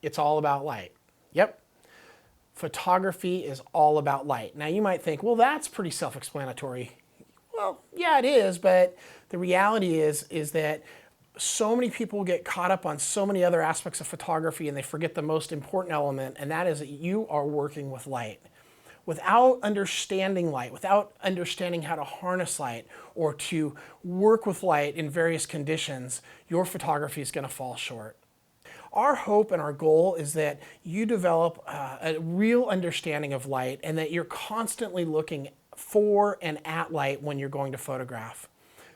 It's all about light. Yep. Photography is all about light. Now you might think, well, that's pretty self-explanatory. Well, yeah, it is, but the reality is that so many people get caught up on so many other aspects of photography and they forget the most important element, and that is that you are working with light. Without understanding light, without understanding how to harness light or to work with light in various conditions, your photography is going to fall short. Our hope and our goal is that you develop a real understanding of light and that you're constantly looking for and at light when you're going to photograph.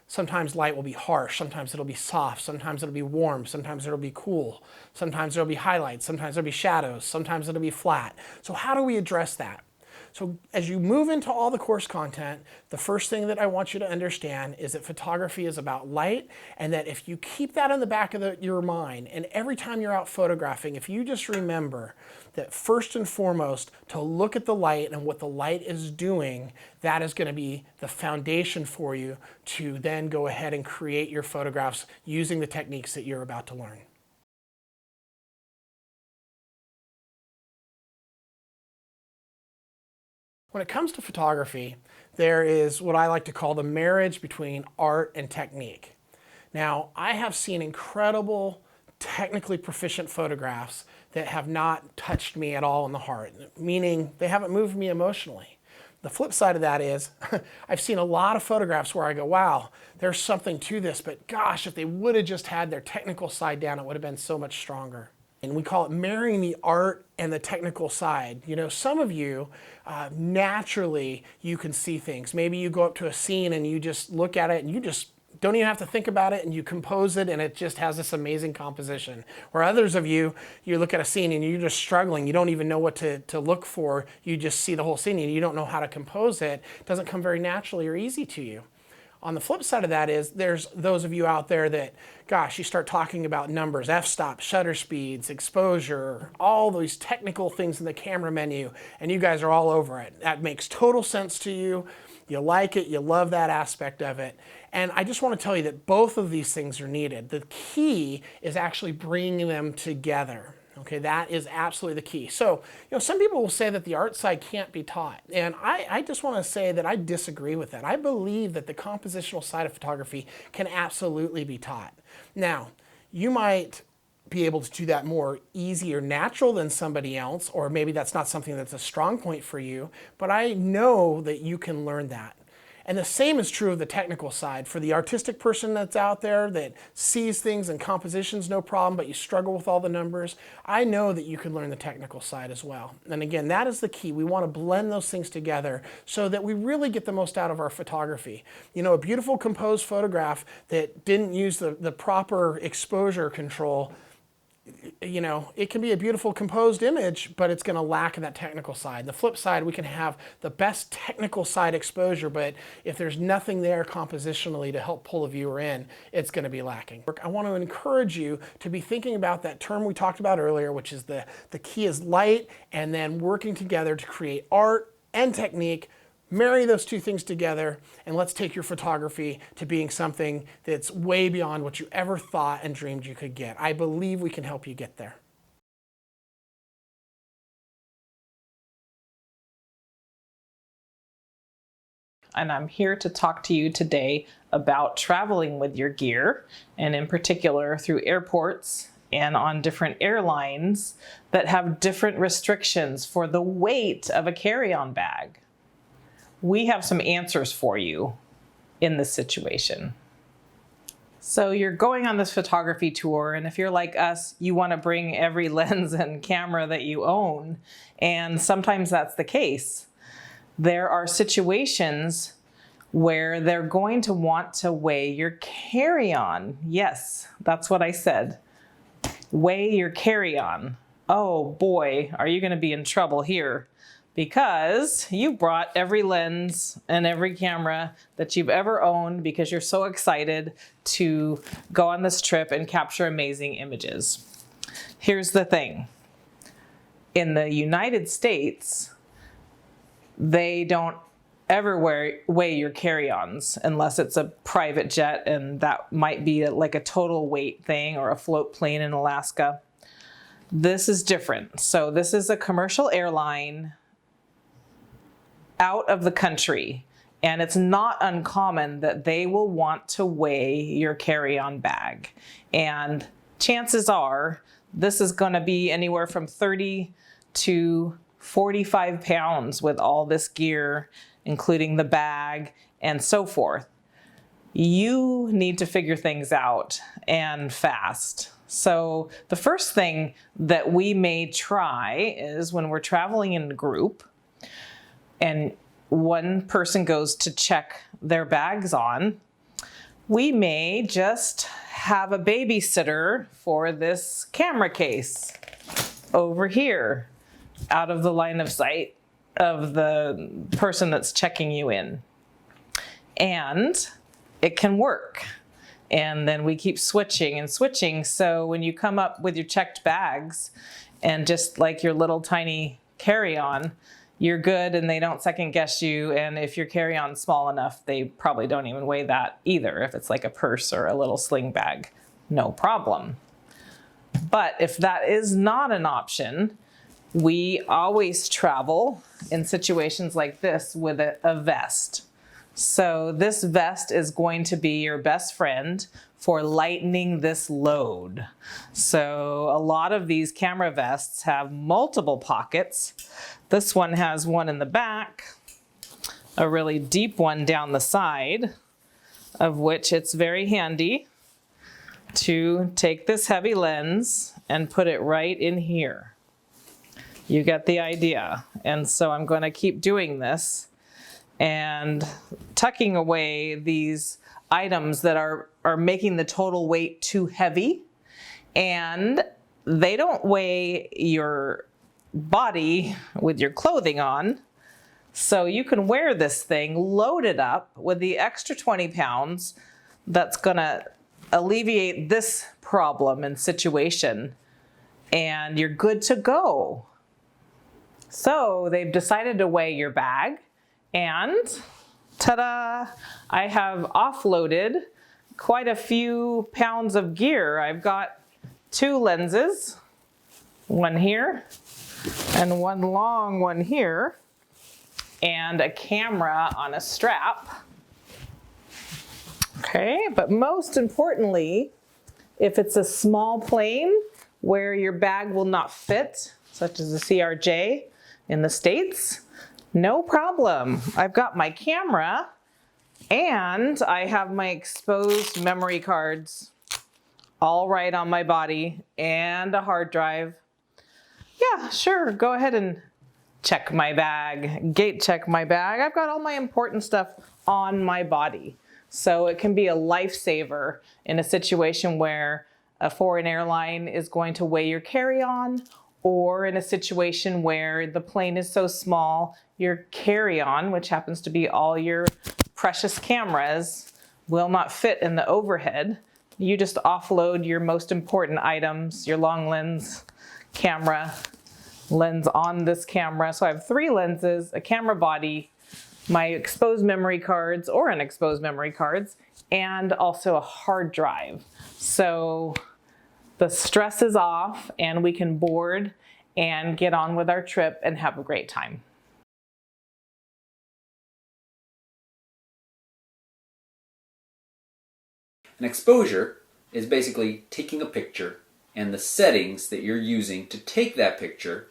Sometimes light will be harsh, sometimes it'll be soft, sometimes it'll be warm, sometimes it'll be cool, sometimes there'll be highlights, sometimes there'll be shadows, sometimes it'll be flat. So how do we address that? So as you move into all the course content, the first thing that I want you to understand is that photography is about light, and that if you keep that in the back of your mind, and every time you're out photographing, if you just remember that first and foremost to look at the light and what the light is doing, that is going to be the foundation for you to then go ahead and create your photographs using the techniques that you're about to learn. When it comes to photography, there is what I like to call the marriage between art and technique. Now, I have seen incredible, technically proficient photographs that have not touched me at all in the heart, meaning they haven't moved me emotionally. The flip side of that is I've seen a lot of photographs where I go, wow, there's something to this, but gosh, if they would have just had their technical side down, it would have been so much stronger. And we call it marrying the art and the technical side. You know, some of you, naturally, you can see things. Maybe you go up to a scene and you just look at it and you just don't even have to think about it and you compose it and it just has this amazing composition. Or others of you, you look at a scene and you're just struggling. You don't even know what to look for. You just see the whole scene and you don't know how to compose it. It doesn't come very naturally or easy to you. On the flip side of that is there's those of you out there that, gosh, you start talking about numbers, f-stop, shutter speeds, exposure, all these technical things in the camera menu, and you guys are all over it. That makes total sense to you. You like it, you love that aspect of it. And I just want to tell you that both of these things are needed. The key is actually bringing them together. Okay, that is absolutely the key. So, you know, some people will say that the art side can't be taught. And I just want to say that I disagree with that. I believe that the compositional side of photography can absolutely be taught. Now, you might be able to do that more easy or natural than somebody else, or maybe that's not something that's a strong point for you, but I know that you can learn that. And the same is true of the technical side. For the artistic person that's out there that sees things and compositions no problem, but you struggle with all the numbers, I know that you can learn the technical side as well. And again, that is the key. We want to blend those things together so that we really get the most out of our photography. You know, a beautiful composed photograph that didn't use the proper exposure control, you know, it can be a beautiful composed image, but it's going to lack in that technical side. The flip side, we can have the best technical side exposure, but if there's nothing there compositionally to help pull a viewer in, it's going to be lacking. I want to encourage you to be thinking about that term we talked about earlier, which is the key is light, and then working together to create art and technique. Marry those two things together, and let's take your photography to being something that's way beyond what you ever thought and dreamed you could get. I believe we can help you get there. And I'm here to talk to you today about traveling with your gear, and in particular through airports and on different airlines that have different restrictions for the weight of a carry-on bag. We have some answers for you in this situation. So you're going on this photography tour, and if you're like us, you want to bring every lens and camera that you own, and sometimes that's the case. There are situations where they're going to want to weigh your carry-on. Yes, that's what I said. Weigh your carry-on. Oh boy, are you going to be in trouble here, because you brought every lens and every camera that you've ever owned because you're so excited to go on this trip and capture amazing images. Here's the thing. In the United States, they don't ever weigh your carry-ons unless it's a private jet, and that might be like a total weight thing, or a float plane in Alaska. This is different. So this is a commercial airline out of the country, and it's not uncommon that they will want to weigh your carry-on bag. And chances are this is going to be anywhere from 30 to 45 pounds with all this gear, including the bag and so forth. You need to figure things out, and fast. So the first thing that we may try is when we're traveling in a group and one person goes to check their bags on, we may just have a babysitter for this camera case over here, out of the line of sight of the person that's checking you in. And it can work. And then we keep switching and switching. So when you come up with your checked bags and just like your little tiny carry-on, you're good and they don't second guess you. And if your carry-on's small enough, they probably don't even weigh that either. If it's like a purse or a little sling bag, no problem. But if that is not an option, we always travel in situations like this with a vest. So this vest is going to be your best friend for lightening this load. So a lot of these camera vests have multiple pockets. This one has one in the back, a really deep one down the side, of which it's very handy to take this heavy lens and put it right in here. You get the idea. And so I'm going to keep doing this and tucking away these items that are making the total weight too heavy, and they don't weigh your body with your clothing on. So you can wear this thing loaded up with the extra 20 pounds that's gonna alleviate this problem and situation, and you're good to go. So they've decided to weigh your bag, and ta-da! I have offloaded quite a few pounds of gear. I've got 2 lenses, one here and one long one here, and a camera on a strap. Okay, but most importantly, if it's a small plane where your bag will not fit, such as the CRJ in the States, no problem. I've got my camera and I have my exposed memory cards all right on my body and a hard drive. Yeah, sure, go ahead and check my bag, gate check my bag. I've got all my important stuff on my body. So it can be a lifesaver in a situation where a foreign airline is going to weigh your carry-on, or in a situation where the plane is so small, your carry-on, which happens to be all your precious cameras, will not fit in the overhead. You just offload your most important items, your long lens camera, lens on this camera. So I have 3 lenses, a camera body, my exposed memory cards or unexposed memory cards, and also a hard drive. So the stress is off and we can board and get on with our trip and have a great time. An exposure is basically taking a picture and the settings that you're using to take that picture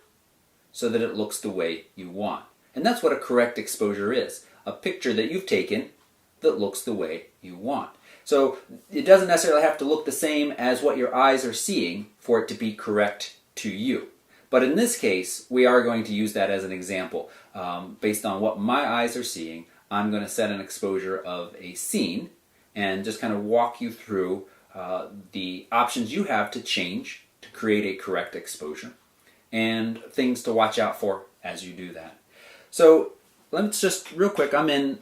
so that it looks the way you want. And that's what a correct exposure is, a picture that you've taken that looks the way you want. So it doesn't necessarily have to look the same as what your eyes are seeing for it to be correct to you. But in this case, we are going to use that as an example. Based on what my eyes are seeing, I'm going to set an exposure of a scene and just kind of walk you through the options you have to change to create a correct exposure and things to watch out for as you do that. So let's just, real quick, I'm in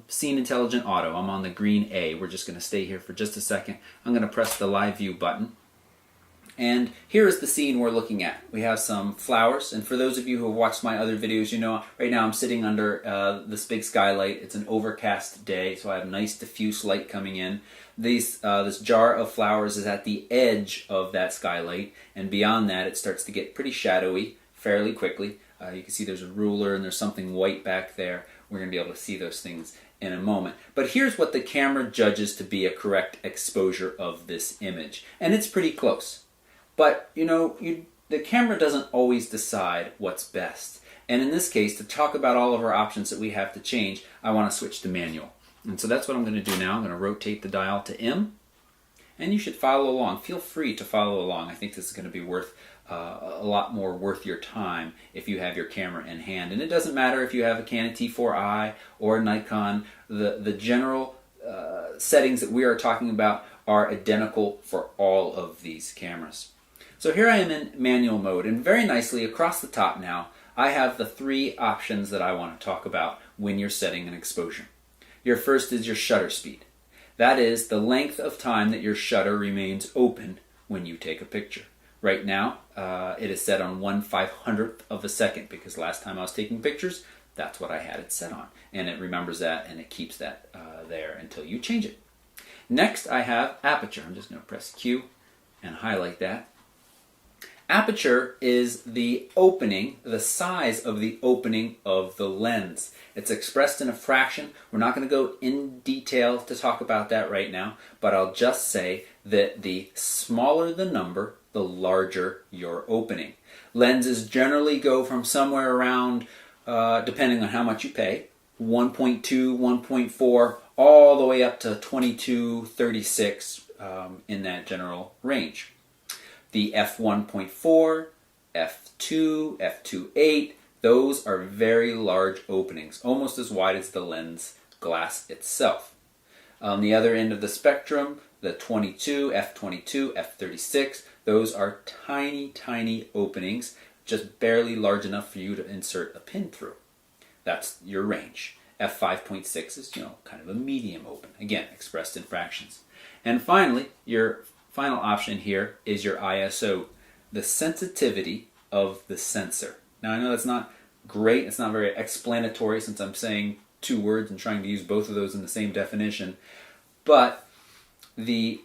Scene Intelligent Auto. I'm on the green A. We're just going to stay here for just a second. I'm going to press the Live View button. And here is the scene we're looking at. We have some flowers, and for those of you who have watched my other videos, you know right now I'm sitting under this big skylight. It's an overcast day, so I have nice diffuse light coming in. This jar of flowers is at the edge of that skylight, and beyond that it starts to get pretty shadowy fairly quickly. You can see there's a ruler and there's something white back there. We're going to be able to see those things in a moment. But here's what the camera judges to be a correct exposure of this image, and it's pretty close. But, you know, the camera doesn't always decide what's best. And in this case, to talk about all of our options that we have to change, I want to switch to manual. And so that's what I'm going to do now. I'm going to rotate the dial to M. And you should follow along. Feel free to follow along. I think this is going to be worth a lot more worth your time if you have your camera in hand. And it doesn't matter if you have a Canon T4i or a Nikon. The general settings that we are talking about are identical for all of these cameras. So here I am in manual mode, and very nicely across the top now, I have the three options that I want to talk about when you're setting an exposure. Your first is your shutter speed. That is the length of time that your shutter remains open when you take a picture. Right now, it is set on 1/500th of a second, because last time I was taking pictures, that's what I had it set on. And it remembers that, and it keeps that there until you change it. Next, I have aperture. I'm just going to press Q and highlight that. Aperture is the opening, the size of the opening of the lens. It's expressed in a fraction. We're not going to go in detail to talk about that right now, but I'll just say that the smaller the number, the larger your opening. Lenses generally go from somewhere around, depending on how much you pay, 1.2, 1.4, all the way up to 22, 36 in that general range. The f1.4, f2, f2.8, those are very large openings, almost as wide as the lens glass itself. On the other end of the spectrum, the 22, f22, f36, those are tiny, tiny openings, just barely large enough for you to insert a pin through. That's your range. f5.6 is, kind of a medium open, again, expressed in fractions. And finally, your final option here is your ISO, the sensitivity of the sensor. Now I know that's not great, it's not very explanatory since I'm saying two words and trying to use both of those in the same definition, but the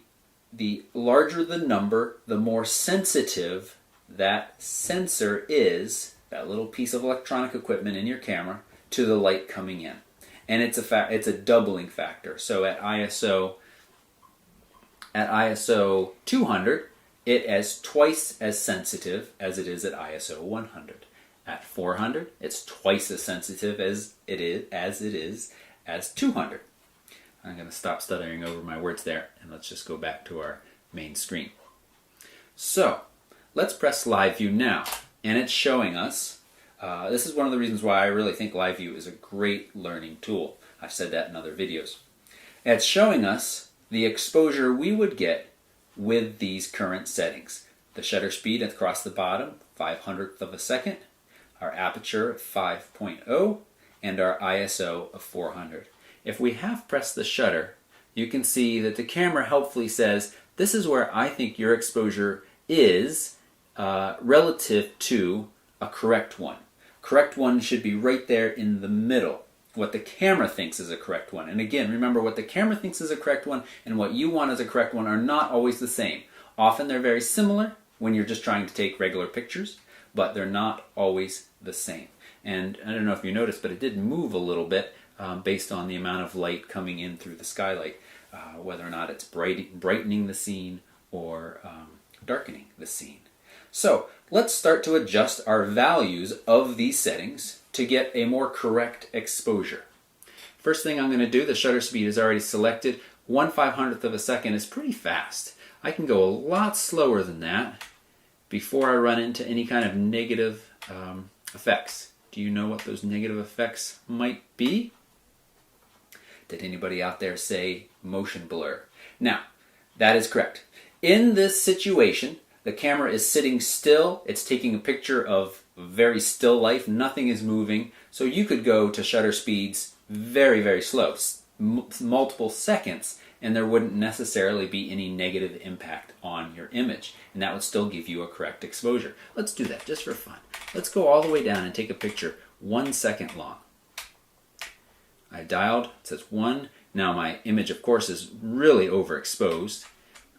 larger the number, the more sensitive that sensor is, that little piece of electronic equipment in your camera, to the light coming in. And it's a doubling factor. So at ISO 200, it is twice as sensitive as it is at ISO 100. At 400, it's twice as sensitive as it is as 200. I'm going to stop stuttering over my words there, and let's just go back to our main screen. So, let's press Live View now, and it's showing us, this is one of the reasons why I really think Live View is a great learning tool. I've said that in other videos. It's showing us the exposure we would get with these current settings. The shutter speed across the bottom, 5/100th of a second, our aperture 5.0, and our ISO of 400. If we half press the shutter, you can see that the camera helpfully says, this is where I think your exposure is relative to a correct one. Correct one should be right there in the middle. What the camera thinks is a correct one. And again, remember, what the camera thinks is a correct one and what you want as a correct one are not always the same. Often they're very similar when you're just trying to take regular pictures, but they're not always the same. And I don't know if you noticed, but it did move a little bit based on the amount of light coming in through the skylight, whether or not it's brightening the scene or darkening the scene. So let's start to adjust our values of these settings to get a more correct exposure. First thing I'm going to do, the shutter speed is already selected. 1/500th of a second is pretty fast. I can go a lot slower than that before I run into any kind of negative effects. Do you know what those negative effects might be? Did anybody out there say motion blur? Now, that is correct. In this situation, the camera is sitting still. It's taking a picture of very still life. Nothing is moving. So you could go to shutter speeds very, very slow, multiple seconds, and there wouldn't necessarily be any negative impact on your image, and that would still give you a correct exposure. Let's do that just for fun. Let's go all the way down and take a picture 1 second long. I dialed, it says 1. Now my image, of course, is really overexposed.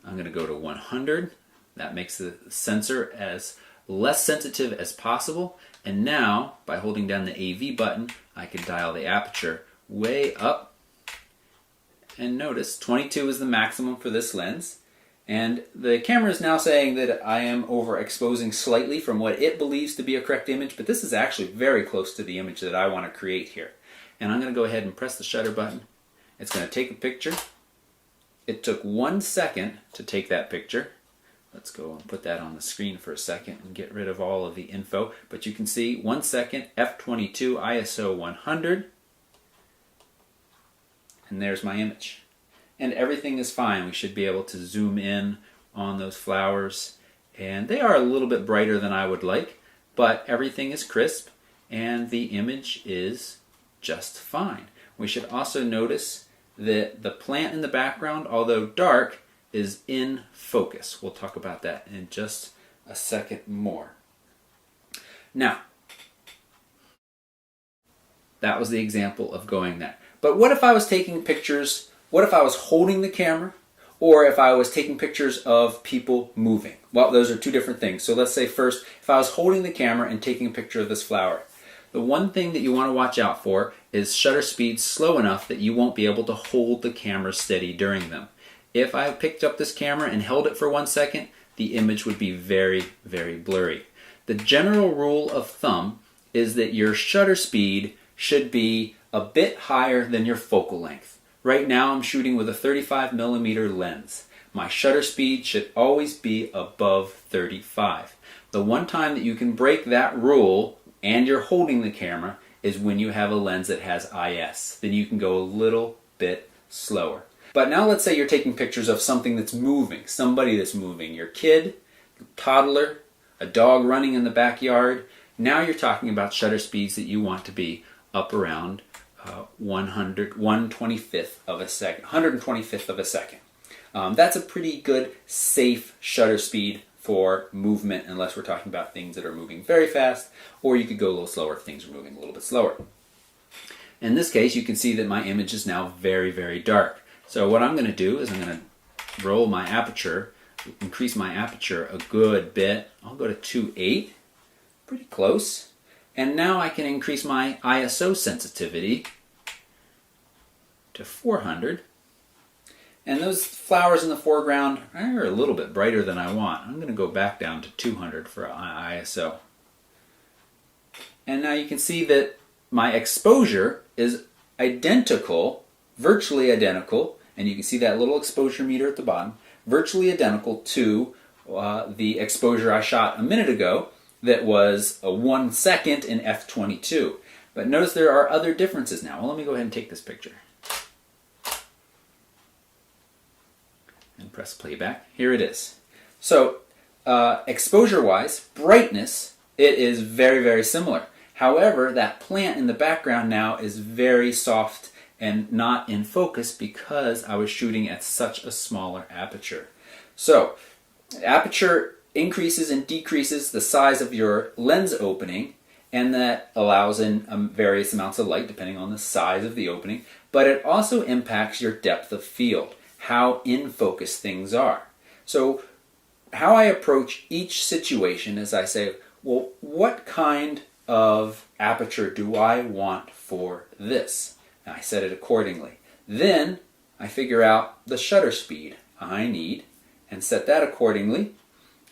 I'm going to go to 100. That makes the sensor as less sensitive as possible. And now, by holding down the AV button, I can dial the aperture way up. And notice 22 is the maximum for this lens. And the camera is now saying that I am overexposing slightly from what it believes to be a correct image, but this is actually very close to the image that I want to create here. And I'm going to go ahead and press the shutter button. It's going to take a picture. It took 1 second to take that picture. Let's go and put that on the screen for a second and get rid of all of the info. But you can see 1 second, f22, ISO 100. And there's my image. And everything is fine. We should be able to zoom in on those flowers. And they are a little bit brighter than I would like, but everything is crisp and the image is just fine. We should also notice that the plant in the background, although dark, is in focus. We'll talk about that in just a second more. Now, that was the example of going that. But what if I was taking pictures, what if I was holding the camera, or if I was taking pictures of people moving? Well, those are two different things. So let's say first, if I was holding the camera and taking a picture of this flower, the one thing that you want to watch out for is shutter speed slow enough that you won't be able to hold the camera steady during them. If I picked up this camera and held it for 1 second, the image would be very, very blurry. The general rule of thumb is that your shutter speed should be a bit higher than your focal length. Right now I'm shooting with a 35mm lens. My shutter speed should always be above 35. The one time that you can break that rule and you're holding the camera is when you have a lens that has IS. Then you can go a little bit slower. But now let's say you're taking pictures of something that's moving, somebody that's moving, your kid, toddler, a dog running in the backyard. Now you're talking about shutter speeds that you want to be up around 125th of a second, 125th of a second. That's a pretty good, safe shutter speed for movement, unless we're talking about things that are moving very fast, or you could go a little slower if things are moving a little bit slower. In this case, you can see that my image is now very, very dark. So what I'm going to do is I'm going to roll my aperture, increase my aperture a good bit. I'll go to 2.8, pretty close. And now I can increase my ISO sensitivity to 400. And those flowers in the foreground are a little bit brighter than I want. I'm going to go back down to 200 for ISO. And now you can see that my exposure is identical, virtually identical, and you can see that little exposure meter at the bottom, virtually identical to the exposure I shot a minute ago that was a 1 second in f22. But notice there are other differences now. Well, let me go ahead and take this picture. And press playback. Here it is. So exposure-wise, brightness, it is very, very similar. However, that plant in the background now is very soft and not in focus because I was shooting at such a smaller aperture. So, aperture increases and decreases the size of your lens opening, and that allows in various amounts of light depending on the size of the opening, but it also impacts your depth of field, how in focus things are. So, how I approach each situation is I say, well, what kind of aperture do I want for this? And I set it accordingly. Then I figure out the shutter speed I need and set that accordingly.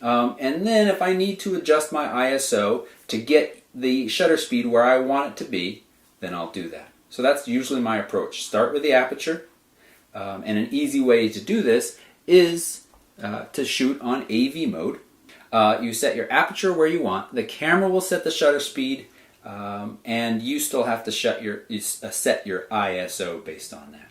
And then if I need to adjust my ISO to get the shutter speed where I want it to be, then I'll do that. So that's usually my approach. Start with the aperture. And an easy way to do this is to shoot on AV mode. You set your aperture where you want. The camera will set the shutter speed. And you still have to set your ISO based on that.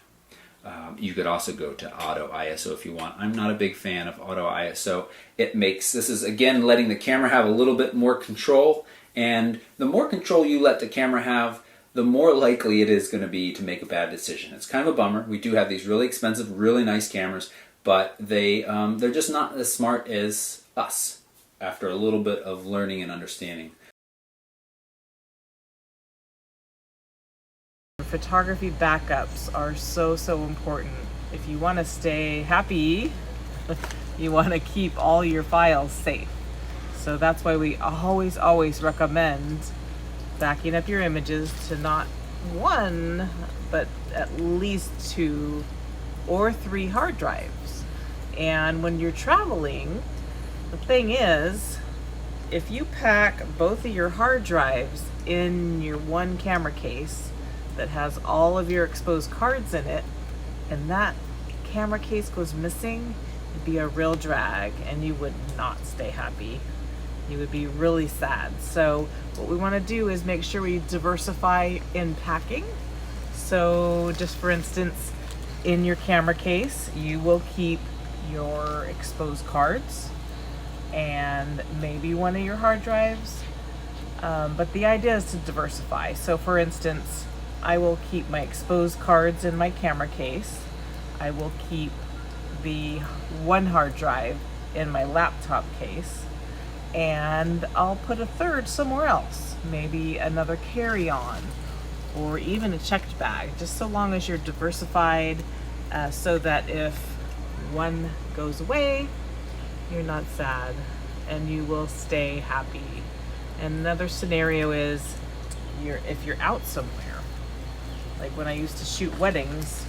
You could also go to auto ISO if you want. I'm not a big fan of auto ISO. This is again letting the camera have a little bit more control, and the more control you let the camera have, the more likely it is going to be to make a bad decision. It's kind of a bummer. We do have these really expensive, really nice cameras, but they're just not as smart as us after a little bit of learning and understanding. Photography backups are so important. If you want to stay happy, you want to keep all your files safe. So that's why we always recommend backing up your images to not one, but at least 2 or 3 hard drives. And when you're traveling, the thing is, if you pack both of your hard drives in your one camera case that has all of your exposed cards in it, and that camera case goes missing, it'd be a real drag and you would not stay happy. You would be really sad. So what we want to do is make sure we diversify in packing. So just for instance, in your camera case, you will keep your exposed cards and maybe one of your hard drives. But the idea is to diversify. So for instance, I will keep my exposed cards in my camera case. I will keep the one hard drive in my laptop case, and I'll put a third somewhere else, maybe another carry-on or even a checked bag, just so long as you're diversified, so that if one goes away, you're not sad and you will stay happy. And another scenario is if you're out somewhere. Like when I used to shoot weddings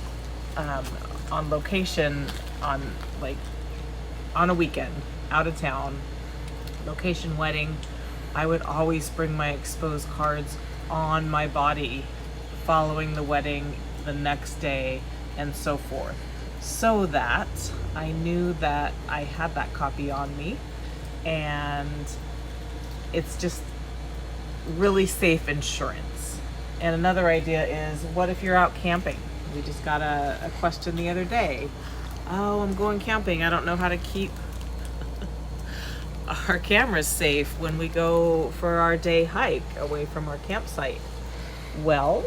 on location, on a weekend, out of town, location wedding, I would always bring my exposed cards on my body following the wedding the next day and so forth, so that I knew that I had that copy on me, and it's just really safe insurance. And another idea is, what if you're out camping? We just got a question the other day. Oh, I'm going camping. I don't know how to keep our cameras safe when we go for our day hike away from our campsite. Well,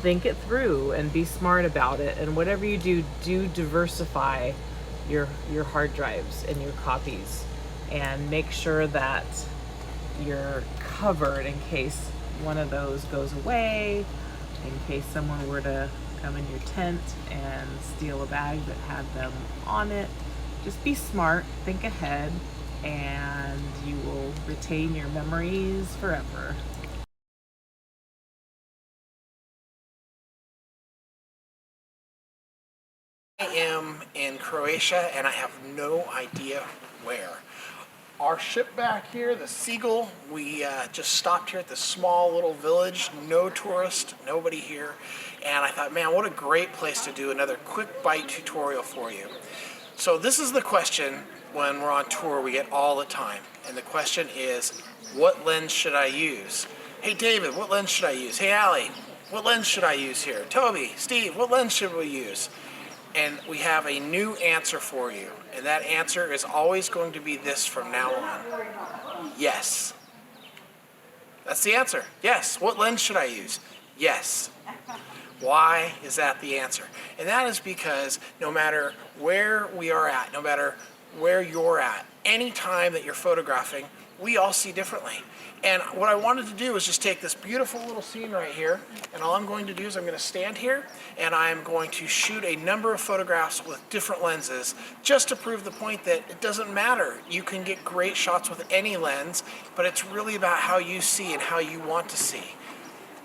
think it through and be smart about it. And whatever you do diversify your hard drives and your copies, and make sure that you're covered in case one of those goes away, in case someone were to come in your tent and steal a bag that had them on it. Just be smart, think ahead, and you will retain your memories forever. I am in Croatia and I have no idea where. Our ship back here, the Seagull, we just stopped here at this small little village, no tourist, nobody here. And I thought, man, what a great place to do another quick bite tutorial for you. So this is the question when we're on tour we get all the time. And the question is, what lens should I use? Hey David, what lens should I use? Hey Allie, what lens should I use here? Toby, Steve, what lens should we use? And we have a new answer for you. And that answer is always going to be this from now on. Yes. That's the answer. Yes. What lens should I use? Yes. Why is that the answer? And that is because no matter where we are at, no matter where you're at, any time that you're photographing, we all see differently. And what I wanted to do is just take this beautiful little scene right here, and all I'm going to do is I'm going to stand here and I'm going to shoot a number of photographs with different lenses just to prove the point that it doesn't matter. You can get great shots with any lens, but it's really about how you see and how you want to see.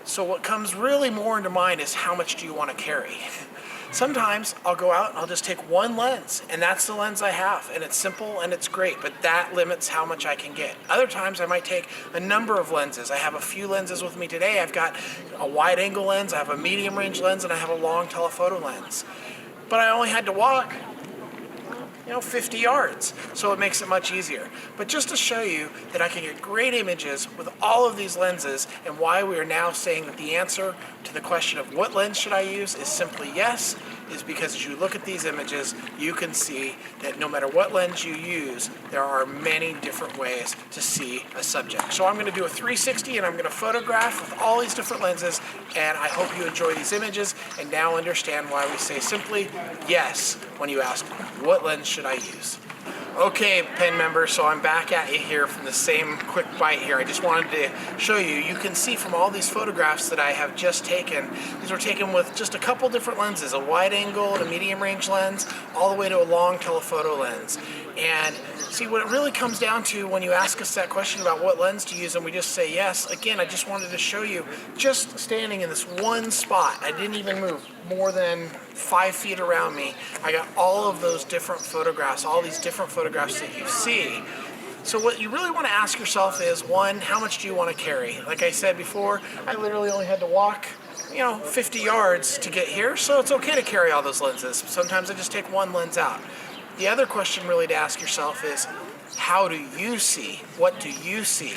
So what comes really more into mind is how much do you want to carry? Sometimes I'll go out and I'll just take one lens, and that's the lens I have, and it's simple and it's great, but that limits how much I can get. Other times I might take a number of lenses. I have a few lenses with me today. I've got a wide angle lens, I have a medium range lens, and I have a long telephoto lens. But I only had to walk 50 yards, so it makes it much easier. But just to show you that I can get great images with all of these lenses, and why we are now saying that the answer to the question of what lens should I use is simply yes, is because as you look at these images, you can see that no matter what lens you use, there are many different ways to see a subject. So I'm going to do a 360 and I'm going to photograph with all these different lenses, and I hope you enjoy these images and now understand why we say simply yes when you ask, what lens should I use? Okay, pen members, so I'm back at you here from the same quick bite here. I just wanted to show you, you can see from all these photographs that I have just taken, these were taken with just a couple different lenses, a wide angle and a medium range lens, all the way to a long telephoto lens. And see, what it really comes down to when you ask us that question about what lens to use and we just say yes, again, I just wanted to show you, just standing in this one spot, I didn't even move more than 5 feet around me, I got all of those different photographs, all these different photographs that you see. So what you really want to ask yourself is, one, how much do you want to carry? Like I said before, I literally only had to walk 50 yards to get here, so it's okay to carry all those lenses. Sometimes I just take one lens out. The other question really to ask yourself is, how do you see? What do you see?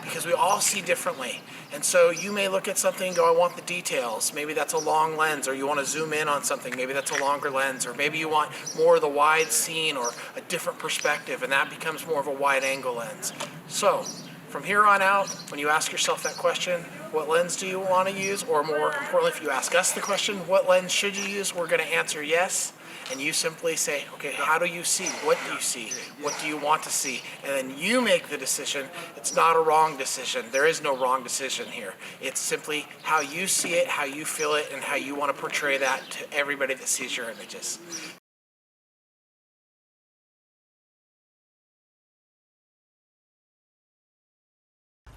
Because we all see differently. And so you may look at something and go, I want the details. Maybe that's a long lens, or you want to zoom in on something. Maybe that's a longer lens, or maybe you want more of the wide scene or a different perspective, and that becomes more of a wide angle lens. So from here on out, when you ask yourself that question, what lens do you want to use? Or more importantly, if you ask us the question, what lens should you use? We're going to answer yes. And you simply say, okay, how do you see? What do you see? What do you want to see? And then you make the decision. It's not a wrong decision. There is no wrong decision here. It's simply how you see it, how you feel it, and how you want to portray that to everybody that sees your images.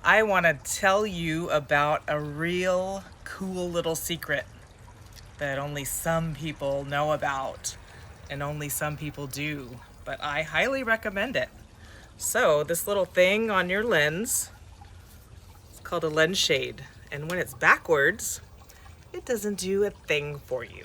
I want to tell you about a real cool little secret that only some people know about and only some people do, but I highly recommend it. So this little thing on your lens, it's called a lens shade, and when it's backwards, it doesn't do a thing for you.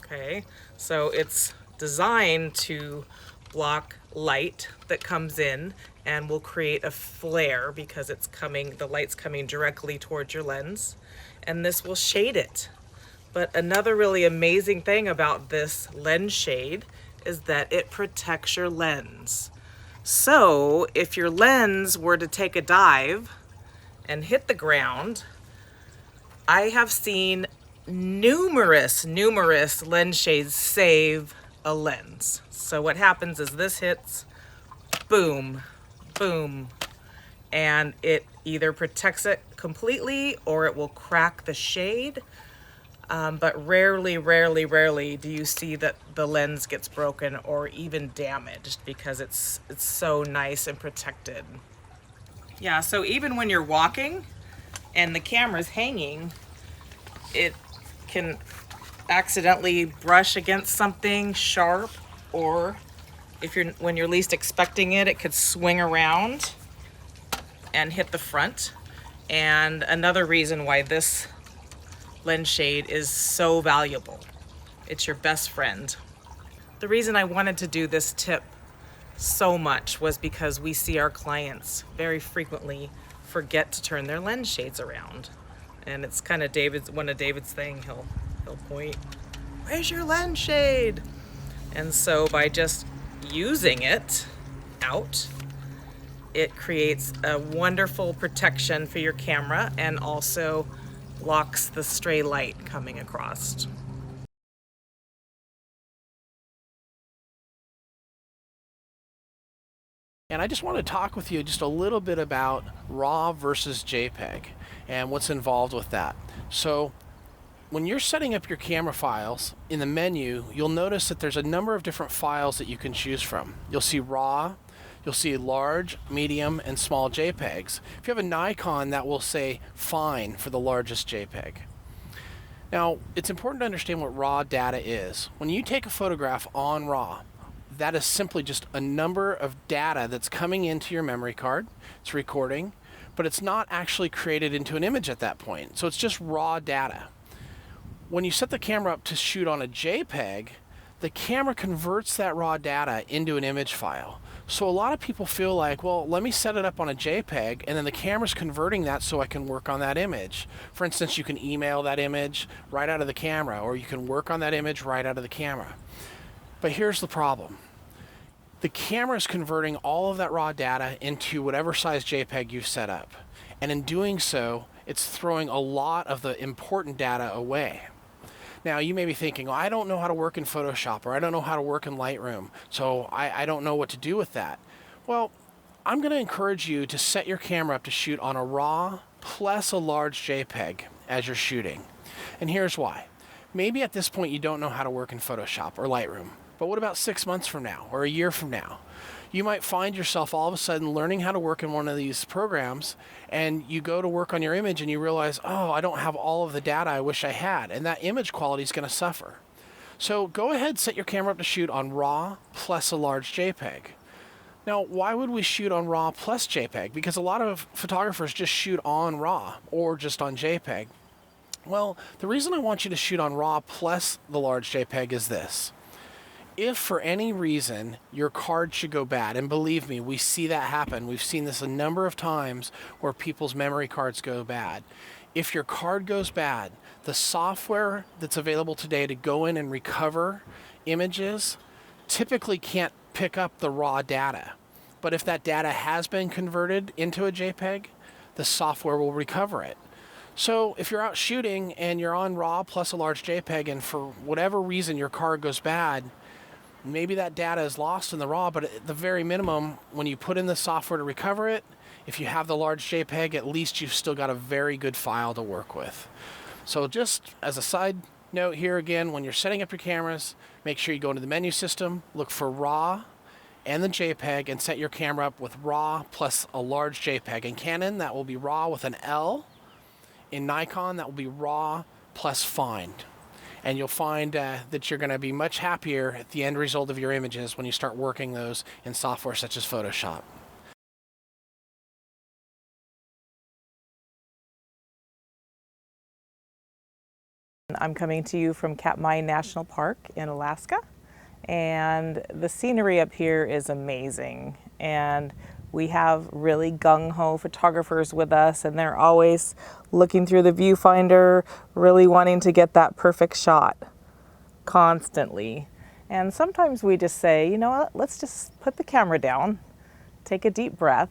Okay, so it's designed to block light that comes in and will create a flare because the light's coming directly towards your lens, and this will shade it. But another really amazing thing about this lens shade is that it protects your lens. So if your lens were to take a dive and hit the ground, I have seen numerous lens shades save a lens. So what happens is this hits, boom, boom, and it either protects it completely or it will crack the shade. But rarely do you see that the lens gets broken or even damaged because it's so nice and protected. Yeah, so even when you're walking and the camera's hanging, it can accidentally brush against something sharp, or when you're least expecting it, it could swing around and hit the front. And another reason why this lens shade is so valuable. It's your best friend. The reason I wanted to do this tip so much was because we see our clients very frequently forget to turn their lens shades around. And it's kind of one of David's thing. He'll point, where's your lens shade? And so by just using it out, it creates a wonderful protection for your camera and also blocks the stray light coming across. And I just want to talk with you just a little bit about RAW versus JPEG and what's involved with that. So when you're setting up your camera files in the menu, you'll notice that there's a number of different files that you can choose from. You'll see RAW, you'll see large, medium, and small JPEGs. If you have a Nikon, that will say fine for the largest JPEG. Now, it's important to understand what raw data is. When you take a photograph on RAW, that is simply just a number of data that's coming into your memory card. It's recording, but it's not actually created into an image at that point. So it's just raw data. When you set the camera up to shoot on a JPEG, the camera converts that raw data into an image file. So a lot of people feel like, well, let me set it up on a JPEG and then the camera's converting that so I can work on that image. For instance, you can email that image right out of the camera, or you can work on that image right out of the camera. But here's the problem. The camera is converting all of that raw data into whatever size JPEG you've set up. And in doing so, it's throwing a lot of the important data away. Now, you may be thinking, well, I don't know how to work in Photoshop, or I don't know how to work in Lightroom, so I don't know what to do with that. Well, I'm going to encourage you to set your camera up to shoot on a RAW plus a large JPEG as you're shooting. And here's why. Maybe at this point you don't know how to work in Photoshop or Lightroom, but what about 6 months from now or a year from now? You might find yourself all of a sudden learning how to work in one of these programs, and you go to work on your image and you realize, oh, I don't have all of the data I wish I had, and that image quality is going to suffer. So go ahead, set your camera up to shoot on RAW plus a large JPEG. Now, why would we shoot on RAW plus JPEG? Because a lot of photographers just shoot on RAW or just on JPEG. Well, the reason I want you to shoot on RAW plus the large JPEG is this. If for any reason your card should go bad, and believe me, we see that happen. We've seen this a number of times where people's memory cards go bad. If your card goes bad, the software that's available today to go in and recover images typically can't pick up the raw data. But if that data has been converted into a JPEG, the software will recover it. So if you're out shooting and you're on RAW plus a large JPEG, and for whatever reason your card goes bad, maybe that data is lost in the RAW, but at the very minimum, when you put in the software to recover it, if you have the large JPEG, at least you've still got a very good file to work with. So just as a side note here again, when you're setting up your cameras, make sure you go into the menu system, look for RAW and the JPEG, and set your camera up with RAW plus a large JPEG. In Canon, that will be RAW with an L. In Nikon, that will be RAW plus Find. And you'll find that you're going to be much happier at the end result of your images when you start working those in software such as Photoshop. I'm coming to you from Katmai National Park in Alaska, and the scenery up here is amazing. And we have really gung-ho photographers with us, and they're always looking through the viewfinder, really wanting to get that perfect shot constantly. And sometimes we just say, you know what, let's just put the camera down, take a deep breath,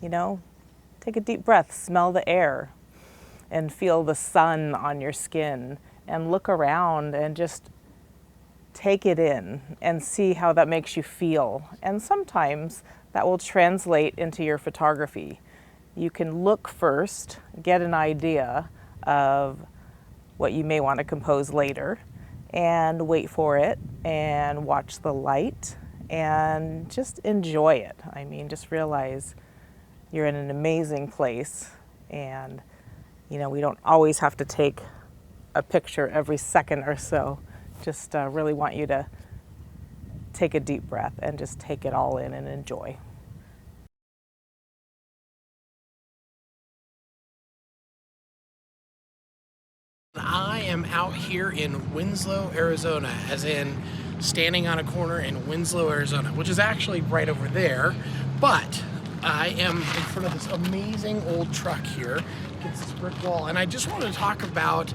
take a deep breath, smell the air, and feel the sun on your skin, and look around and just take it in and see how that makes you feel. And sometimes that will translate into your photography. You can look first, get an idea of what you may want to compose later, and wait for it and watch the light and just enjoy it. I mean, just realize you're in an amazing place, and we don't always have to take a picture every second or so. Just really want you to take a deep breath and just take it all in and enjoy. I am out here in Winslow, Arizona, as in standing on a corner in Winslow, Arizona, which is actually right over there, but I am in front of this amazing old truck here against this brick wall, and I just wanted to talk about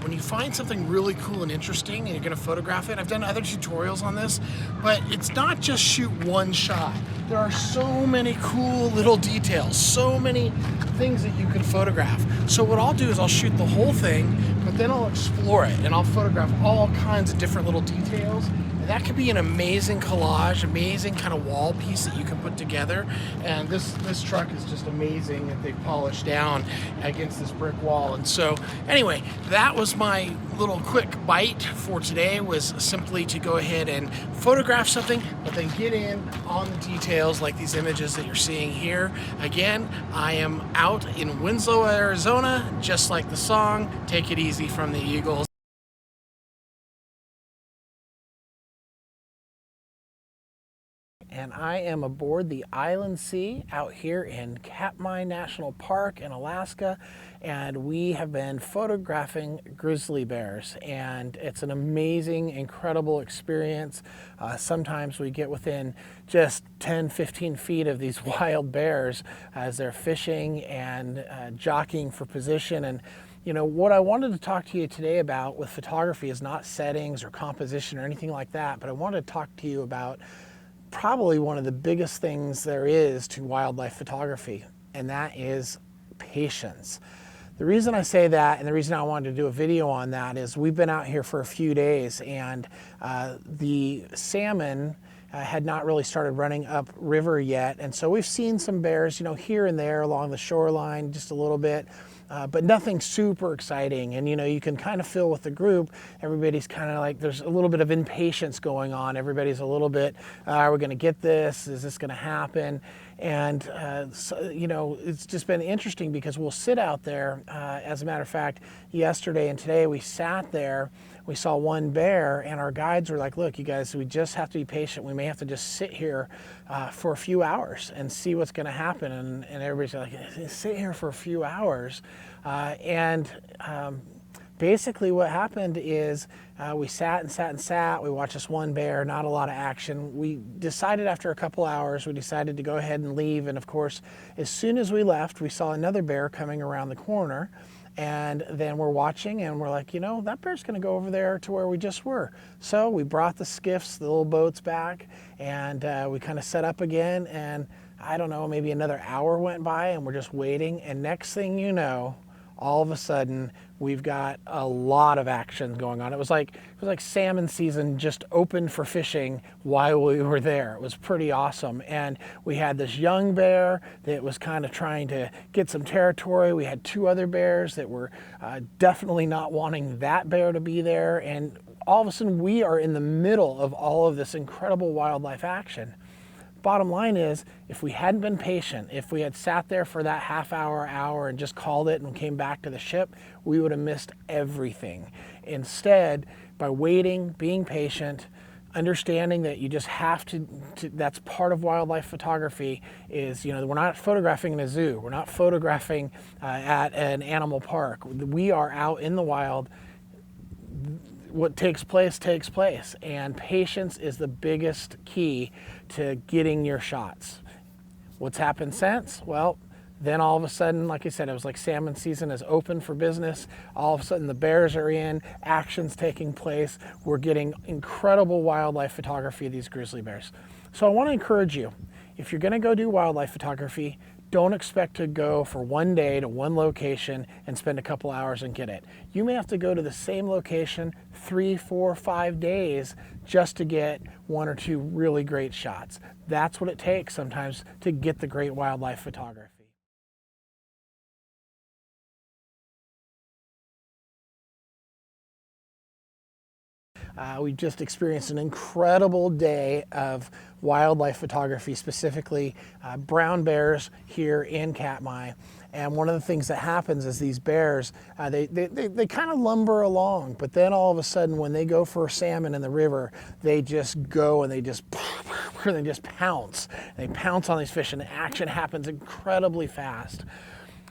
when you find something really cool and interesting and you're going to photograph it. I've done other tutorials on this, but it's not just shoot one shot. There are so many cool little details, so many things that you can photograph. So what I'll do is I'll shoot the whole thing, but then I'll explore it and I'll photograph all kinds of different little details. And that could be an amazing collage, amazing kind of wall piece that you can put together. And this truck is just amazing that they polished down against this brick wall. And so anyway, that was my little quick bite for today, was simply to go ahead and photograph something, but then get in on the details like these images that you're seeing here. Again, I am out in Winslow, Arizona, just like the song, Take It Easy from the Eagles. and I am aboard the Island Sea out here in Katmai National Park in Alaska, and we have been photographing grizzly bears, and it's an amazing, incredible experience. Sometimes we get within just 10, 15 feet of these wild bears as they're fishing and jockeying for position. And you know, what I wanted to talk to you today about with photography is not settings or composition or anything like that, but I wanted to talk to you about probably one of the biggest things there is to wildlife photography, and that is patience. The reason I say that, and the reason I wanted to do a video on that, is we've been out here for a few days, and the salmon had not really started running up river yet, and so we've seen some bears, you know, here and there along the shoreline just a little bit. But nothing super exciting. And you know, you can kind of feel with the group, everybody's kind of like, there's a little bit of impatience going on. Everybody's a little bit, are we going to get this? Is this going to happen? And so, you know, it's just been interesting because we'll sit out there. As a matter of fact, yesterday and today we sat there. We saw one bear, and our guides were like, look, you guys, we just have to be patient. We may have to just sit here for a few hours and see what's going to happen. And everybody's like, sit here for a few hours. Basically what happened is we sat and sat and sat. We watched this one bear, not a lot of action. We decided after a couple hours, we decided to go ahead and leave. And of course, as soon as we left, we saw another bear coming around the corner. And then we're watching and we're like, you know, that bear's going to go over there to where we just were. So we brought the skiffs, the little boats back, and we kind of set up again. And I don't know, maybe another hour went by and we're just waiting. And next thing you know, all of a sudden we've got a lot of action going on. It was like salmon season just opened for fishing while we were there. It was pretty awesome. And we had this young bear that was kind of trying to get some territory. We had two other bears that were definitely not wanting that bear to be there. And all of a sudden we are in the middle of all of this incredible wildlife action. Bottom line is, if we hadn't been patient, if we had sat there for that half hour, and just called it and came back to the ship, we would have missed everything. Instead, by waiting, being patient, understanding that you just have to that's part of wildlife photography, is, you know, we're not photographing in a zoo, we're not photographing at an animal park. We are out in the wild. What takes place, and patience is the biggest key to getting your shots. What's happened since? Well, then all of a sudden, like I said, it was like salmon season is open for business. All of a sudden the bears are in, action's taking place. We're getting incredible wildlife photography of these grizzly bears. So I want to encourage you, if you're going to go do wildlife photography, don't expect to go for one day to one location and spend a couple hours and get it. You may have to go to the same location 3, 4, 5 days just to get one or two really great shots. That's what it takes sometimes to get the great wildlife photography. We just experienced an incredible day of wildlife photography, specifically brown bears here in Katmai. And one of the things that happens is these bears, they kind of lumber along, but then all of a sudden when they go for salmon in the river, they just go and they just pounce. They pounce on these fish and the action happens incredibly fast.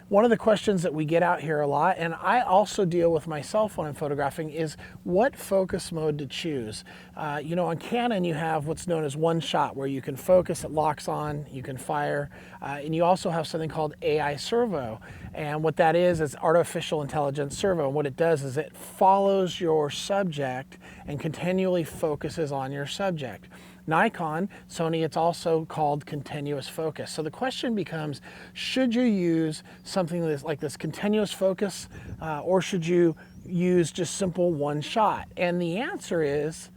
One of the questions that we get out here a lot, and I also deal with myself when I'm photographing, is what focus mode to choose. You know, on Canon you have what's known as one shot, where you can focus, it locks on, you can fire, and you also have something called AI servo. And what that is artificial intelligence servo. And what it does is it follows your subject and continually focuses on your subject. Nikon, Sony, it's also called continuous focus. So the question becomes, should you use something that's like this continuous focus, or should you use just simple one shot? And the answer is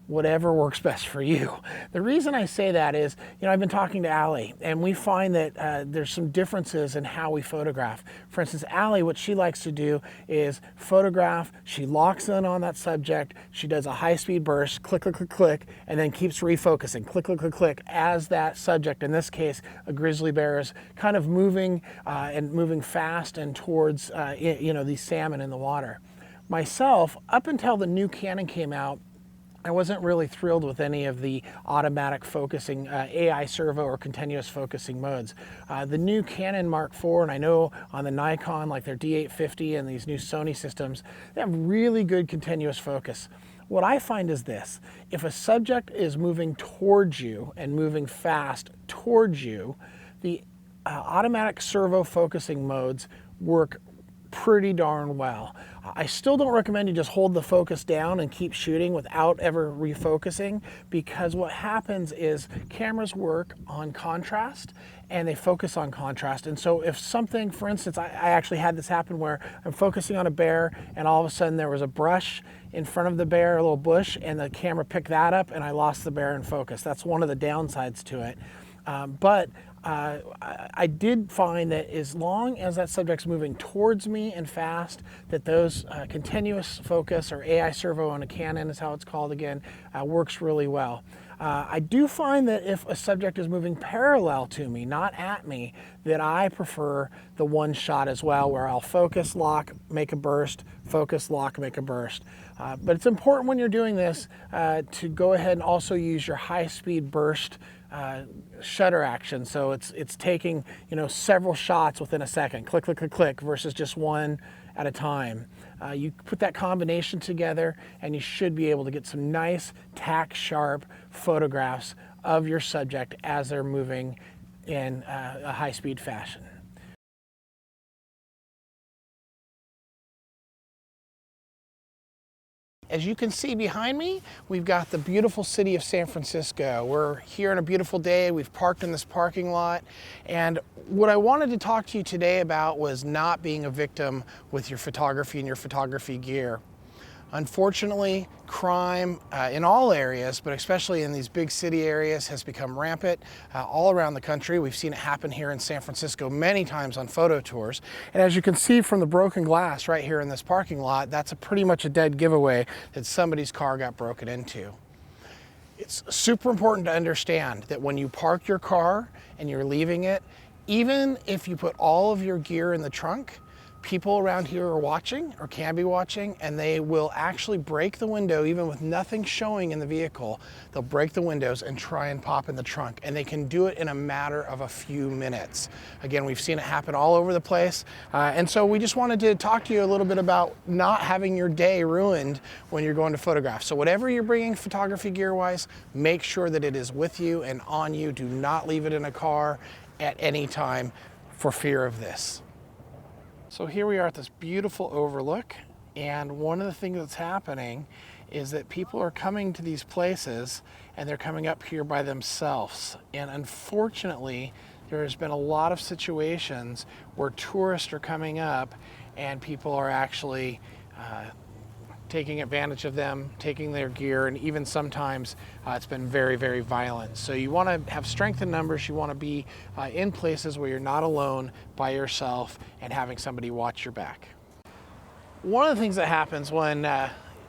whatever works best for you. The reason I say that is, you know, I've been talking to Allie, and we find that there's some differences in how we photograph. For instance, Allie, what she likes to do is photograph, she locks in on that subject, she does a high-speed burst, click, click, click, click, and then keeps refocusing, click, click, click, click, as that subject, in this case, a grizzly bear, is kind of moving and moving fast and towards, you know, these salmon in the water. Myself, up until the new Canon came out, I wasn't really thrilled with any of the automatic focusing, AI servo or continuous focusing modes. The new Canon Mark IV, and I know on the Nikon, like their D850 and these new Sony systems, they have really good continuous focus. What I find is this: if a subject is moving towards you and moving fast towards you, the automatic servo focusing modes work pretty darn well. I still don't recommend you just hold the focus down and keep shooting without ever refocusing, because what happens is cameras work on contrast and they focus on contrast. And so if something, for instance, I actually had this happen where I'm focusing on a bear and all of a sudden there was a brush in front of the bear, a little bush, and the camera picked that up and I lost the bear in focus. That's one of the downsides to it. I did find that as long as that subject's moving towards me and fast, that those continuous focus, or AI servo on a Canon is how it's called again, works really well. I do find that if a subject is moving parallel to me, not at me, that I prefer the one shot as well, where I'll focus, lock, make a burst, focus, lock, make a burst. But it's important when you're doing this to go ahead and also use your high-speed burst shutter action. So it's taking, several shots within a second, click, click, click, click, versus just one at a time. You put that combination together and you should be able to get some nice tack sharp photographs of your subject as they're moving in a high-speed fashion. As you can see behind me, we've got the beautiful city of San Francisco. We're here on a beautiful day. We've parked in this parking lot. And what I wanted to talk to you today about was not being a victim with your photography and your photography gear. Unfortunately, crime in all areas, but especially in these big city areas, has become rampant all around the country. We've seen it happen here in San Francisco many times on photo tours. And as you can see from the broken glass right here in this parking lot, that's pretty much a dead giveaway that somebody's car got broken into. It's super important to understand that when you park your car and you're leaving it, even if you put all of your gear in the trunk, people around here are watching, or can be watching, and they will actually break the window even with nothing showing in the vehicle. They'll break the windows and try and pop in the trunk, and they can do it in a matter of a few minutes. Again, we've seen it happen all over the place, and so we just wanted to talk to you a little bit about not having your day ruined when you're going to photograph. So whatever you're bringing photography gear-wise, make sure that it is with you and on you. Do not leave it in a car at any time for fear of this. So here we are at this beautiful overlook, and one of the things that's happening is that people are coming to these places and they're coming up here by themselves. And unfortunately, there has been a lot of situations where tourists are coming up and people are actually taking advantage of them, taking their gear, and even sometimes it's been very, very violent. So you want to have strength in numbers. You want to be in places where you're not alone by yourself and having somebody watch your back. One of the things that happens when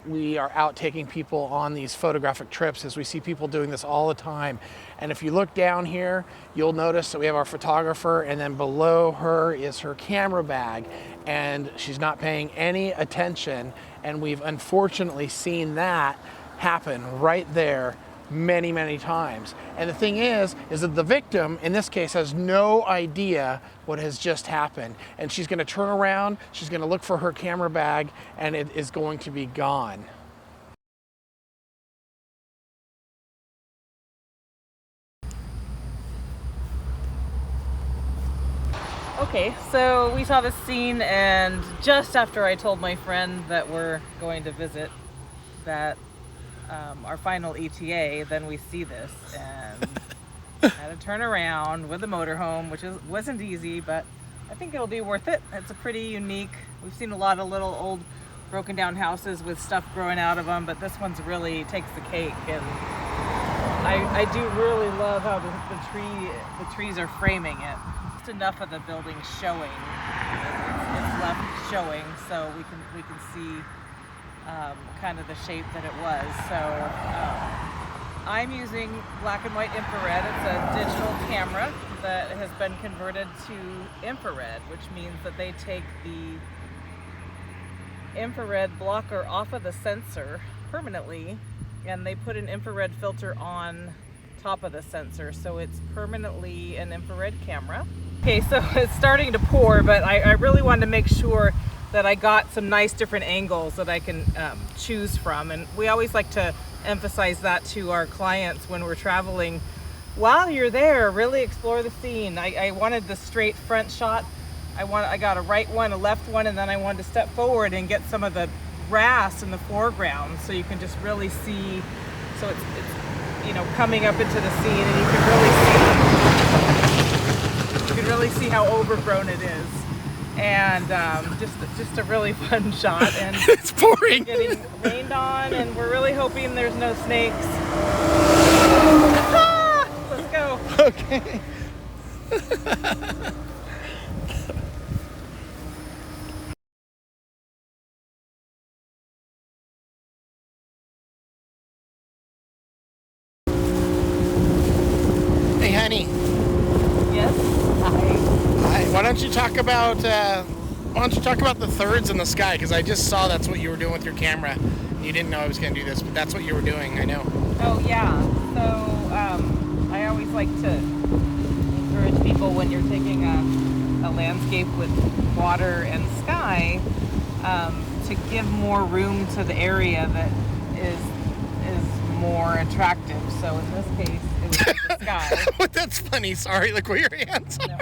we are out taking people on these photographic trips is we see people doing this all the time. And if you look down here, you'll notice that we have our photographer, and then below her is her camera bag, and she's not paying any attention. And we've unfortunately seen that happen right there many, many times. And the thing is that the victim, in this case, has no idea what has just happened. And she's gonna turn around, she's gonna look for her camera bag, and it is going to be gone. Okay, so we saw this scene, and just after I told my friend that we're going to visit that our final ETA, then we see this, and had to turn around with a motorhome, which wasn't easy, but I think it'll be worth it. It's a pretty unique. We've seen a lot of little old broken down houses with stuff growing out of them, but this one's really takes the cake. And I do really love how the trees are framing it. Just enough of the building showing. It's left showing, so we can see kind of the shape that it was. So I'm using black and white infrared. It's a digital camera that has been converted to infrared, which means that they take the infrared blocker off of the sensor permanently and they put an infrared filter on top of the sensor, so it's permanently an infrared camera. Okay, so it's starting to pour, but I really wanted to make sure that I got some nice different angles that I can choose from, and we always like to emphasize that to our clients when we're traveling. While you're there, really explore the scene. I wanted the straight front shot. I got a right one, a left one, and then I wanted to step forward and get some of the grass in the foreground, so you can just really see. So it's you know, coming up into the scene, and you can really see how overgrown it is, and just a really fun shot. And It's pouring. getting rained on, and we're really hoping there's no snakes. Let's go. Okay. Hey, honey. Yes. Hi. Why don't you talk about the thirds in the sky? Because I just saw that's what you were doing with your camera. You didn't know I was going to do this, but that's what you were doing. I know. Oh yeah. So I always like to encourage people when you're taking a landscape with water and sky to give more room to the area that is more attractive. So in this case, it was the sky. That's funny. Sorry. Look where your hands are.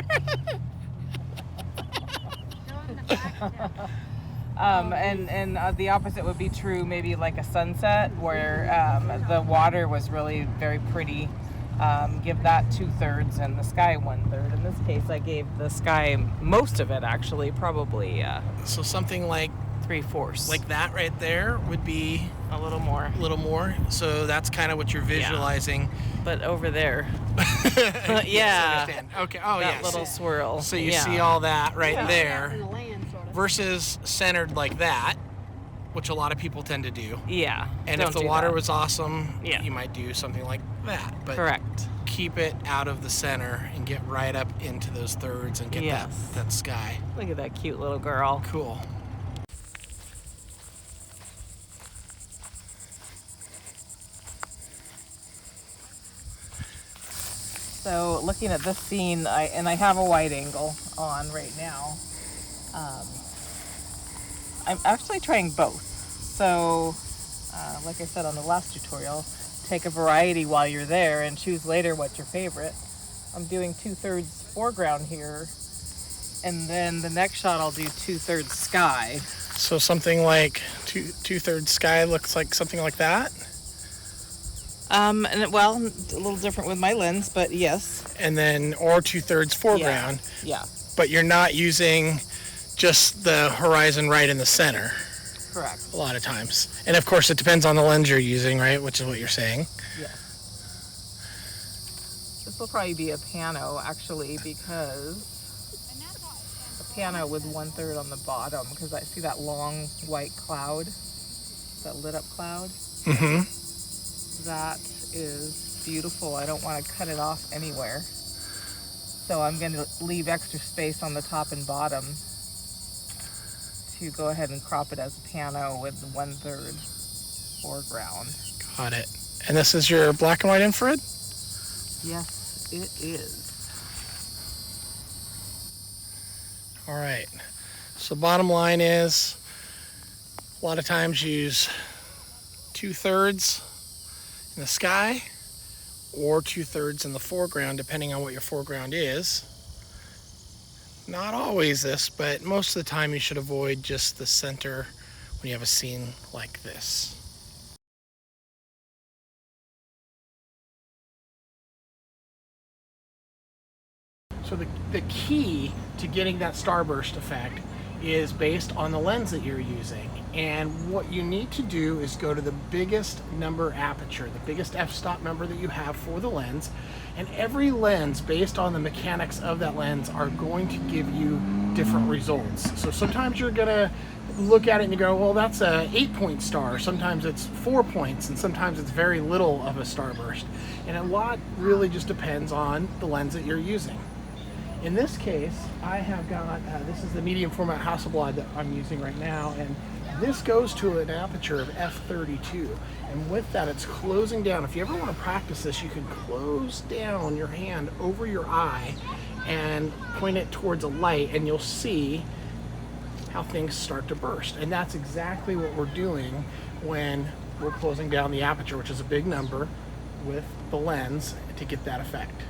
And the opposite would be true, maybe like a sunset where the water was really very pretty. Give that 2/3 and the sky 1/3. In this case, I gave the sky most of it, actually, probably So something like 3/4. like that right there would be a little more. a little more. So that's kind of what you're visualizing. But over there, Yes, I yeah. understand. Okay. Oh, that yes. little swirl. So you yeah. see all that right Yeah. there In the land, sort of. versus centered like that, which a lot of people tend to do. Yeah. And don't if the do water that. was awesome, Yeah. you might do something like that. But Correct. keep it out of the center and get right up into those thirds and get Yes. that sky. Look at that cute little girl. Cool. So looking at this scene, I have a wide angle on right now. I'm actually trying both. So, like I said on the last tutorial, take a variety while you're there and choose later what's your favorite. I'm doing 2/3 foreground here, and then the next shot I'll do 2/3 sky. So something like two-thirds sky looks like something like that. And well, a little different with my lens, but yes. And then, or 2/3 foreground. Yeah. But you're not using just the horizon right in the center Correct. a lot of times. And of course it depends on the lens you're using, right? Which is what you're saying. Yes. This will probably be a pano, actually, because a pano with 1/3 on the bottom, because I see that long white cloud, that lit up cloud. Mm-hmm. That is beautiful. I don't want to cut it off anywhere. So I'm going to leave extra space on the top and bottom to go ahead and crop it as a pano with 1/3 foreground. Got it. And this is your black and white infrared? Yes, it is. All right. So bottom line is, a lot of times use 2/3 in the sky or 2/3 in the foreground, depending on what your foreground is. Not always this, but most of the time you should avoid just the center when you have a scene like this. So the key to getting that starburst effect is based on the lens that you're using. And what you need to do is go to the biggest number aperture, the biggest f-stop number that you have for the lens. And every lens, based on the mechanics of that lens, are going to give you different results. So sometimes you're gonna look at it and you go, well, that's a 8-point star. Sometimes it's 4 points, and sometimes it's very little of a starburst. And a lot really just depends on the lens that you're using. In this case, I have got, this is the medium format Hasselblad that I'm using right now, and this goes to an aperture of f32. And with that, it's closing down. If you ever want to practice this, you can close down your hand over your eye and point it towards a light, and you'll see how things start to burst. And that's exactly what we're doing when we're closing down the aperture, which is a big number, with the lens to get that effect.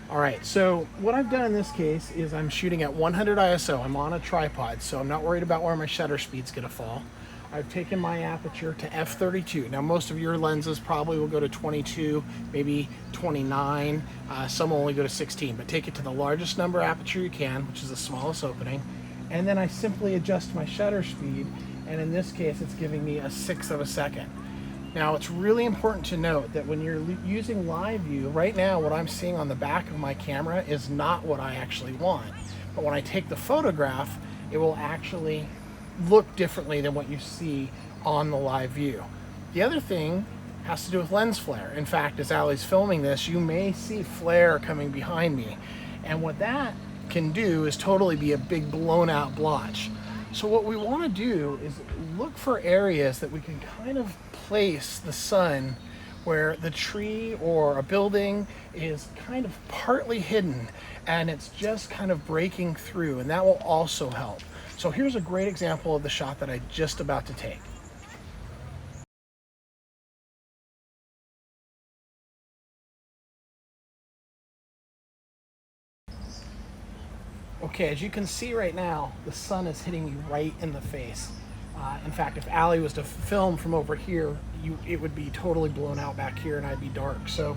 All right, so what I've done in this case is I'm shooting at 100 ISO. I'm on a tripod, so I'm not worried about where my shutter speed's gonna fall. I've taken my aperture to f32. Now, most of your lenses probably will go to 22, maybe 29. Some will only go to 16, but take it to the largest number aperture you can, which is the smallest opening. And then I simply adjust my shutter speed, and in this case, it's giving me a 1/6 of a second. Now, it's really important to note that when you're using live view, right now what I'm seeing on the back of my camera is not what I actually want. But when I take the photograph, it will actually look differently than what you see on the live view. The other thing has to do with lens flare. In fact, as Allie's filming this, you may see flare coming behind me. And what that can do is totally be a big blown out blotch. So what we want to do is look for areas that we can kind of place the sun where the tree or a building is kind of partly hidden and it's just kind of breaking through, and that will also help. So here's a great example of the shot that I just about to take. Okay, as you can see right now, the sun is hitting me right in the face. In fact, if Allie was to film from over here, it would be totally blown out back here and I'd be dark. So,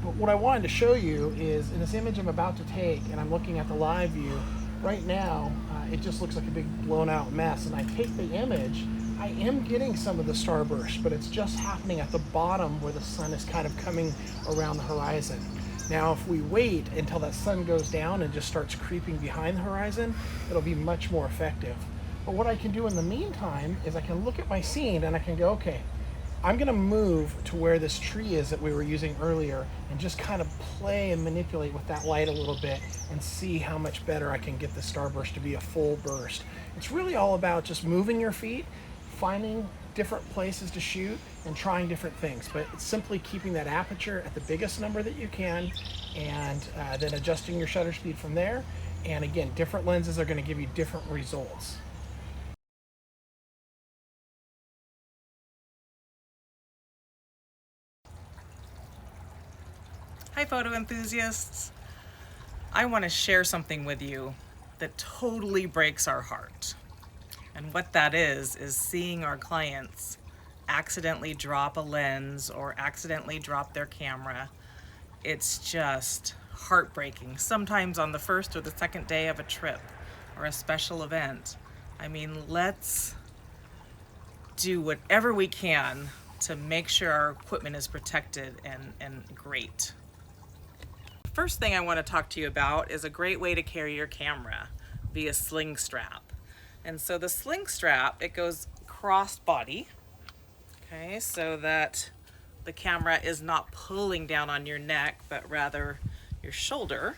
but what I wanted to show you is in this image I'm about to take, and I'm looking at the live view, right now it just looks like a big blown out mess. And I take the image, I am getting some of the starburst, but it's just happening at the bottom where the sun is kind of coming around the horizon. Now, if we wait until that sun goes down and just starts creeping behind the horizon, it'll be much more effective. But what I can do in the meantime is I can look at my scene and I can go, okay, I'm gonna move to where this tree is that we were using earlier and just kind of play and manipulate with that light a little bit and see how much better I can get the starburst to be a full burst. It's really all about just moving your feet, finding different places to shoot and trying different things, but it's simply keeping that aperture at the biggest number that you can, and then adjusting your shutter speed from there. And again, different lenses are going to give you different results. Hi, photo enthusiasts. I want to share something with you that totally breaks our heart. And what that is seeing our clients accidentally drop a lens or accidentally drop their camera. It's just heartbreaking. Sometimes on the first or the second day of a trip or a special event. I mean, let's do whatever we can to make sure our equipment is protected and great. First thing I want to talk to you about is a great way to carry your camera via sling strap. And so the sling strap, it goes cross body, okay, so that the camera is not pulling down on your neck, but rather your shoulder.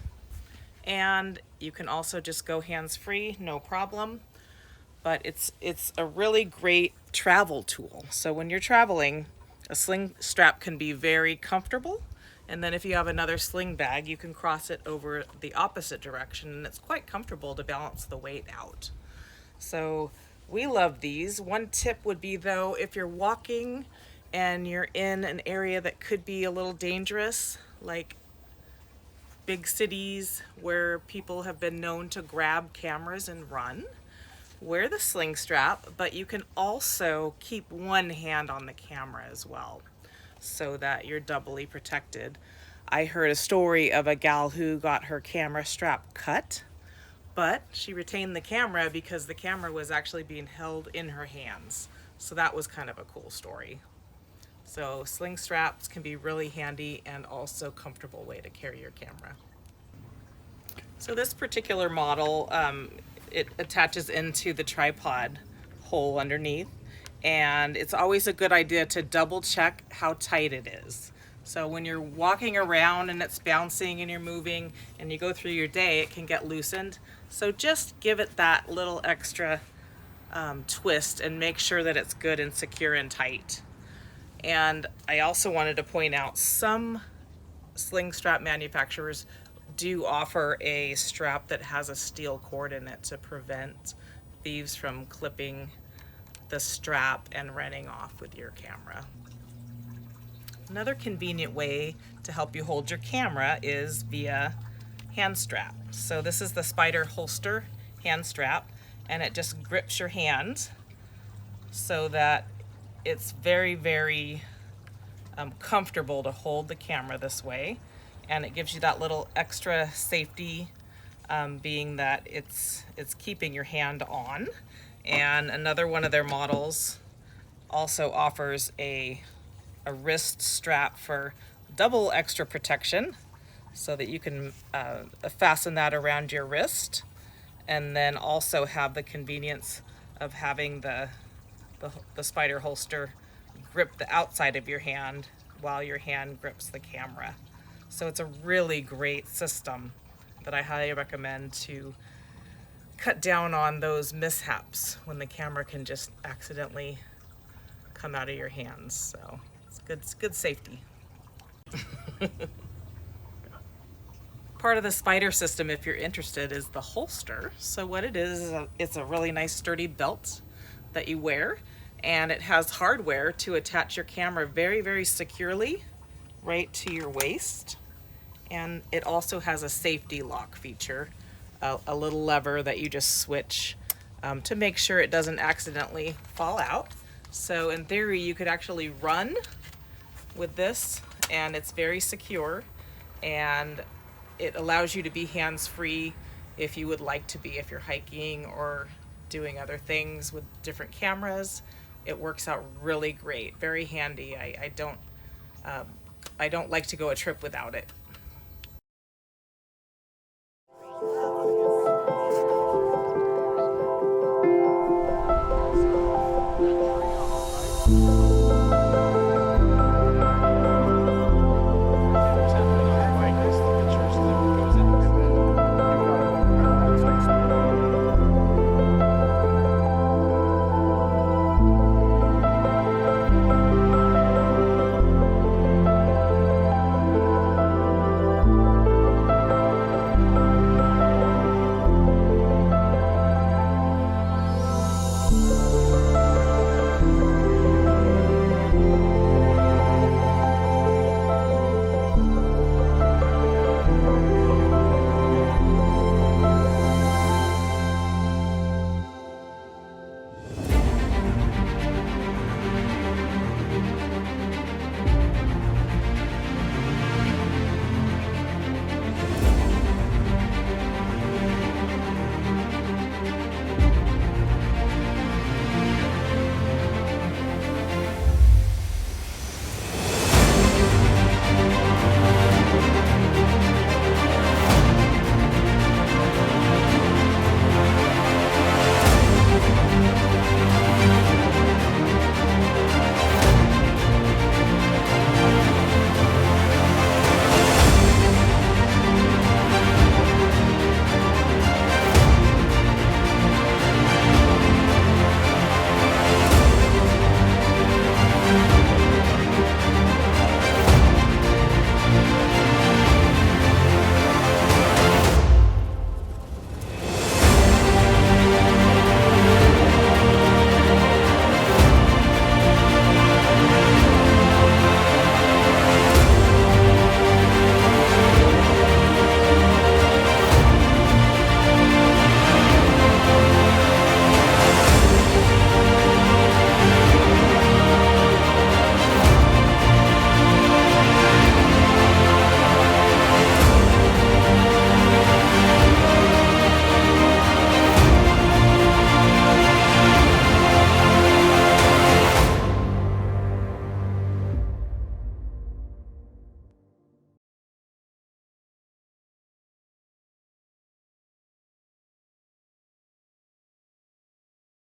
And you can also just go hands-free, no problem. But it's a really great travel tool. So when you're traveling, a sling strap can be very comfortable. And then if you have another sling bag, you can cross it over the opposite direction, and it's quite comfortable to balance the weight out. So we love these. One tip would be, though, if you're walking and you're in an area that could be a little dangerous, like big cities where people have been known to grab cameras and run, wear the sling strap, but you can also keep one hand on the camera as well, so that you're doubly protected. I heard a story of a gal who got her camera strap cut, but she retained the camera because the camera was actually being held in her hands. So that was kind of a cool story. So sling straps can be really handy and also comfortable way to carry your camera. So this particular model, it attaches into the tripod hole underneath, and it's always a good idea to double check how tight it is. So when you're walking around and it's bouncing and you're moving and you go through your day, it can get loosened. So just give it that little extra twist and make sure that it's good and secure and tight. And I also wanted to point out some sling strap manufacturers do offer a strap that has a steel cord in it to prevent thieves from clipping the strap and running off with your camera. Another convenient way to help you hold your camera is via hand strap. So this is the Spider holster hand strap, and it just grips your hand so that it's very, very comfortable to hold the camera this way. And it gives you that little extra safety, being that it's keeping your hand on. And another one of their models also offers a wrist strap for double extra protection, so that you can fasten that around your wrist, and then also have the convenience of having the Spider holster grip the outside of your hand while your hand grips the camera. So it's a really great system that I highly recommend to cut down on those mishaps when the camera can just accidentally come out of your hands. So it's good safety. Part of the Spider system, if you're interested, is the holster. So what it is it's a really nice sturdy belt that you wear, and it has hardware to attach your camera very, very securely right to your waist. And it also has a safety lock feature, a little lever that you just switch to make sure it doesn't accidentally fall out. So in theory, you could actually run with this, and it's very secure, and it allows you to be hands-free if you would like to be, if you're hiking or doing other things with different cameras. It works out really great, very handy. I don't like to go a trip without it.